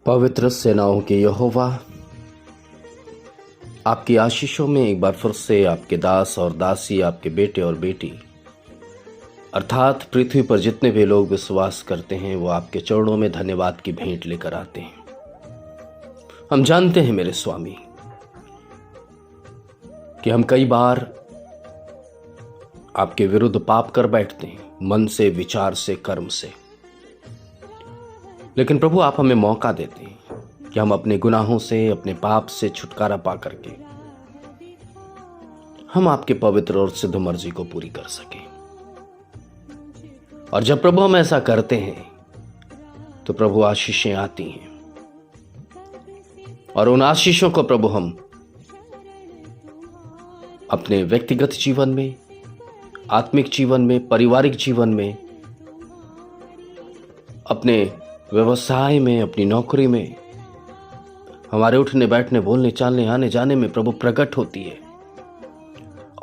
पवित्र सेनाओं के यहोवा, आपकी आशीषों में एक बार फिर से आपके दास और दासी, आपके बेटे और बेटी, अर्थात पृथ्वी पर जितने भी लोग विश्वास करते हैं वो आपके चरणों में धन्यवाद की भेंट लेकर आते हैं। हम जानते हैं मेरे स्वामी कि हम कई बार आपके विरुद्ध पाप कर बैठते हैं, मन से, विचार से, कर्म से। लेकिन प्रभु, आप हमें मौका देते हैं कि हम अपने गुनाहों से, अपने पाप से छुटकारा पा करके हम आपके पवित्र और सिद्ध मर्जी को पूरी कर सकें। और जब प्रभु हम ऐसा करते हैं तो प्रभु आशीषें आती हैं, और उन आशीषों को प्रभु हम अपने व्यक्तिगत जीवन में, आत्मिक जीवन में, पारिवारिक जीवन में, अपने व्यवसाय में, अपनी नौकरी में, हमारे उठने बैठने, बोलने, चालने, आने जाने में प्रभु प्रकट होती है,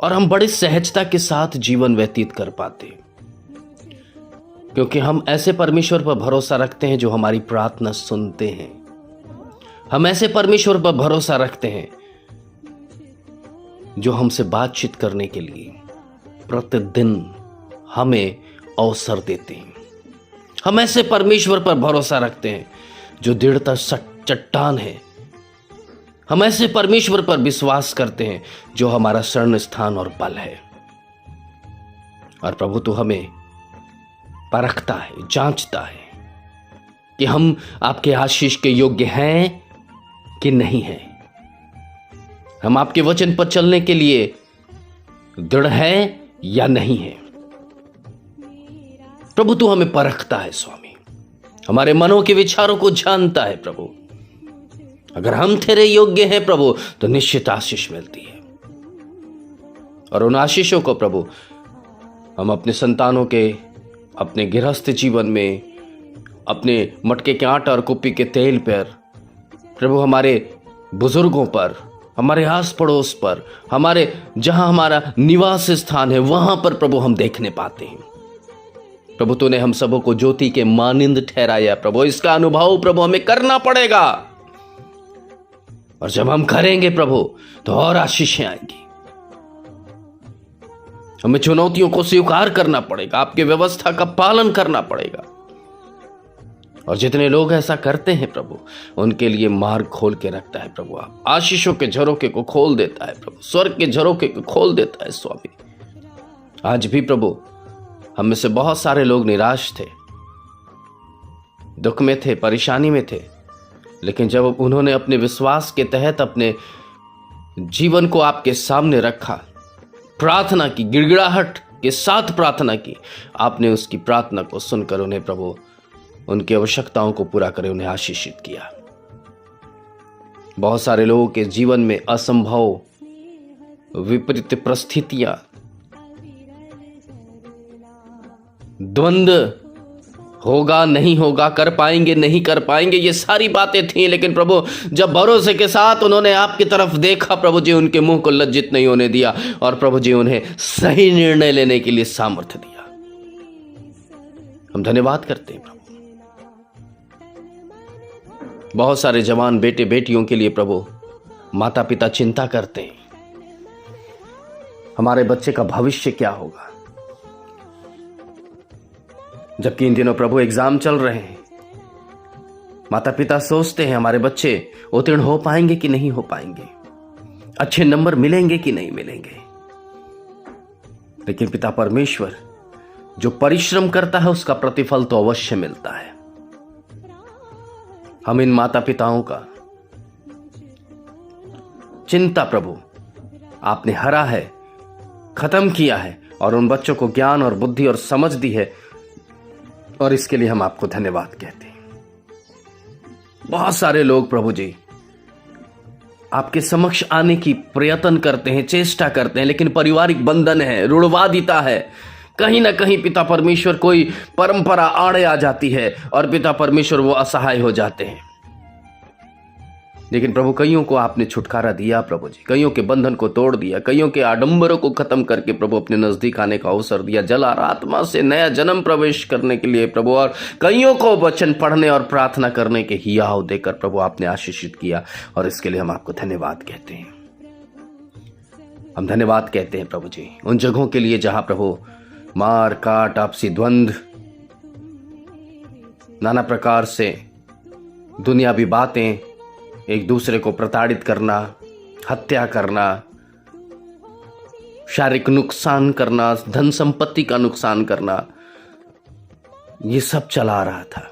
और हम बड़ी सहजता के साथ जीवन व्यतीत कर पाते हैं, क्योंकि हम ऐसे परमेश्वर पर भरोसा रखते हैं जो हमारी प्रार्थना सुनते हैं। हम ऐसे परमेश्वर पर भरोसा रखते हैं जो हमसे बातचीत करने के लिए प्रतिदिन हमें अवसर देते हैं। हम ऐसे परमेश्वर पर भरोसा रखते हैं जो दृढ़ता चट्टान है। हम ऐसे परमेश्वर पर विश्वास करते हैं जो हमारा शरण स्थान और बल है। और प्रभु, तू हमें परखता है, जांचता है कि हम आपके आशीष के योग्य हैं कि नहीं हैं। हम आपके वचन पर चलने के लिए दृढ़ हैं या नहीं है। प्रभु, तू हमें परखता है स्वामी, हमारे मनों के विचारों को जानता है प्रभु। अगर हम तेरे योग्य हैं प्रभु तो निश्चित आशीष मिलती है, और उन आशीषों को प्रभु हम अपने संतानों के, अपने गृहस्थ जीवन में, अपने मटके के आटा और कुप्पी के तेल पर प्रभु, हमारे बुजुर्गों पर, हमारे आस पड़ोस पर, हमारे जहां हमारा निवास स्थान है वहां पर प्रभु हम देखने पाते हैं। प्रभु, तूने हम सबों को ज्योति के मानिंद ठहराया प्रभु। इसका अनुभव प्रभु हमें करना पड़ेगा, और जब हम करेंगे प्रभु तो और आशीषें आएंगी। हमें चुनौतियों को स्वीकार करना पड़ेगा, आपकी व्यवस्था का पालन करना पड़ेगा। और जितने लोग ऐसा करते हैं प्रभु, उनके लिए मार्ग खोल के रखता है प्रभु। आप आशीषों के झरोखे को खोल देता है प्रभु, स्वर्ग के झरोखे को खोल देता है स्वामी। आज भी प्रभु हम में से बहुत सारे लोग निराश थे, दुख में थे, परेशानी में थे, लेकिन जब उन्होंने अपने विश्वास के तहत अपने जीवन को आपके सामने रखा, प्रार्थना की, गिड़गिड़ाहट के साथ प्रार्थना की, आपने उसकी प्रार्थना को सुनकर उन्हें प्रभु उनकी आवश्यकताओं को पूरा करे, उन्हें आशीषित किया। बहुत सारे लोगों के जीवन में असंभव, विपरीत परिस्थितियां, द्वंद्व, होगा नहीं होगा, कर पाएंगे नहीं कर पाएंगे, ये सारी बातें थी। लेकिन प्रभु, जब भरोसे के साथ उन्होंने आपकी तरफ देखा प्रभु जी, उनके मुंह को लज्जित नहीं होने दिया, और प्रभु जी उन्हें सही निर्णय लेने के लिए सामर्थ्य दिया। हम धन्यवाद करते हैं प्रभु। बहुत सारे जवान बेटे बेटियों के लिए प्रभु माता पिता चिंता करते हैं, हमारे बच्चे का भविष्य क्या होगा, जबकि इन दिनों प्रभु एग्जाम चल रहे हैं। माता पिता सोचते हैं हमारे बच्चे उत्तीर्ण हो पाएंगे कि नहीं हो पाएंगे, अच्छे नंबर मिलेंगे कि नहीं मिलेंगे। लेकिन पिता परमेश्वर जो परिश्रम करता है उसका प्रतिफल तो अवश्य मिलता है। हम इन माता पिताओं का चिंता प्रभु आपने हरा है, खत्म किया है, और उन बच्चों को ज्ञान और बुद्धि और समझ दी है, और इसके लिए हम आपको धन्यवाद कहते हैं। बहुत सारे लोग प्रभु जी आपके समक्ष आने की प्रयत्न करते हैं, चेष्टा करते हैं, लेकिन पारिवारिक बंधन है, ऋणवादिता है, कहीं ना कहीं पिता परमेश्वर कोई परंपरा आड़े आ जाती है, और पिता परमेश्वर वो असहाय हो जाते हैं। लेकिन प्रभु कईयों को आपने छुटकारा दिया प्रभु जी, कईयों के बंधन को तोड़ दिया, कईयों के आडंबरों को खत्म करके प्रभु अपने नजदीक आने का अवसर दिया, जल और आत्मा से नया जन्म प्रवेश करने के लिए प्रभु, और कईयों को वचन पढ़ने और प्रार्थना करने के हियाव देकर प्रभु आपने आशीषित किया, और इसके लिए हम आपको धन्यवाद कहते हैं। हम धन्यवाद कहते हैं प्रभु जी उन जगहों के लिए जहां प्रभु मार काट, आपसी द्वंद्व, नाना प्रकार से दुनियावी बातें, एक दूसरे को प्रताड़ित करना, हत्या करना, शारीरिक नुकसान करना, धन संपत्ति का नुकसान करना, ये सब चला रहा था।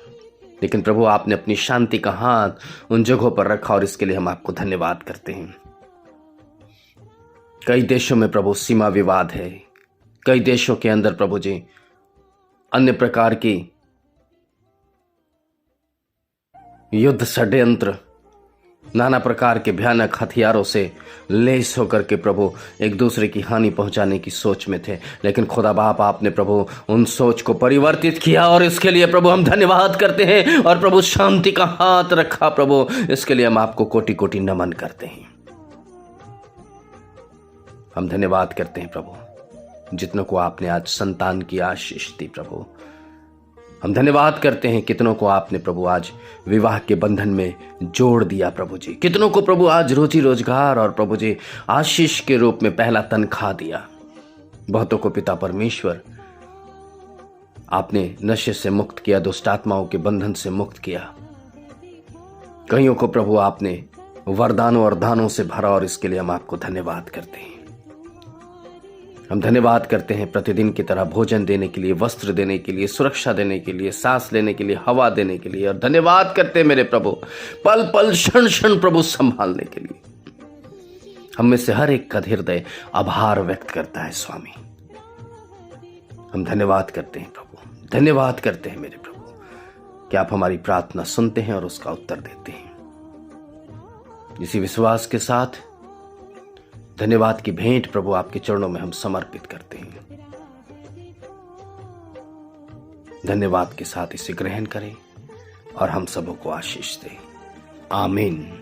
लेकिन प्रभु आपने अपनी शांति का हाथ उन जगहों पर रखा, और इसके लिए हम आपको धन्यवाद करते हैं। कई देशों में प्रभु सीमा विवाद है, कई देशों के अंदर प्रभु जी अन्य प्रकार की युद्ध षड्यंत्र, नाना प्रकार के भयानक हथियारों से लैस होकर के प्रभु एक दूसरे की हानि पहुंचाने की सोच में थे। लेकिन खुदा बाप आपने प्रभु उन सोच को परिवर्तित किया, और इसके लिए प्रभु हम धन्यवाद करते हैं। और प्रभु शांति का हाथ रखा प्रभु, इसके लिए हम आपको कोटि कोटि नमन करते हैं। हम धन्यवाद करते हैं प्रभु जितनों को आपने आज संतान की आशीष दी प्रभु। हम धन्यवाद करते हैं कितनों को आपने प्रभु आज विवाह के बंधन में जोड़ दिया प्रभु जी, कितनों को प्रभु आज रोजी रोजगार और प्रभु जी आशीष के रूप में पहला तनख्वाह दिया। बहुतों को पिता परमेश्वर आपने नशे से मुक्त किया, दुष्ट आत्माओं के बंधन से मुक्त किया। कईयों को प्रभु आपने वरदानों और दानों से भरा, और इसके लिए हम आपको धन्यवाद करते हैं। हम धन्यवाद करते हैं प्रतिदिन की तरह भोजन देने के लिए, वस्त्र देने के लिए, सुरक्षा देने के लिए, सांस लेने के लिए, हवा देने के लिए, और धन्यवाद करते हैं मेरे प्रभु पल पल क्षण क्षण प्रभु संभालने के लिए। हम में से हर एक का हृदय आभार व्यक्त करता है स्वामी। हम धन्यवाद करते हैं प्रभु, धन्यवाद करते हैं मेरे प्रभु कि आप हमारी प्रार्थना सुनते हैं और उसका उत्तर देते हैं। इसी विश्वास के साथ धन्यवाद की भेंट प्रभु आपके चरणों में हम समर्पित करते हैं। धन्यवाद के साथ इसे ग्रहण करें और हम सबों को आशीष दें। आमीन।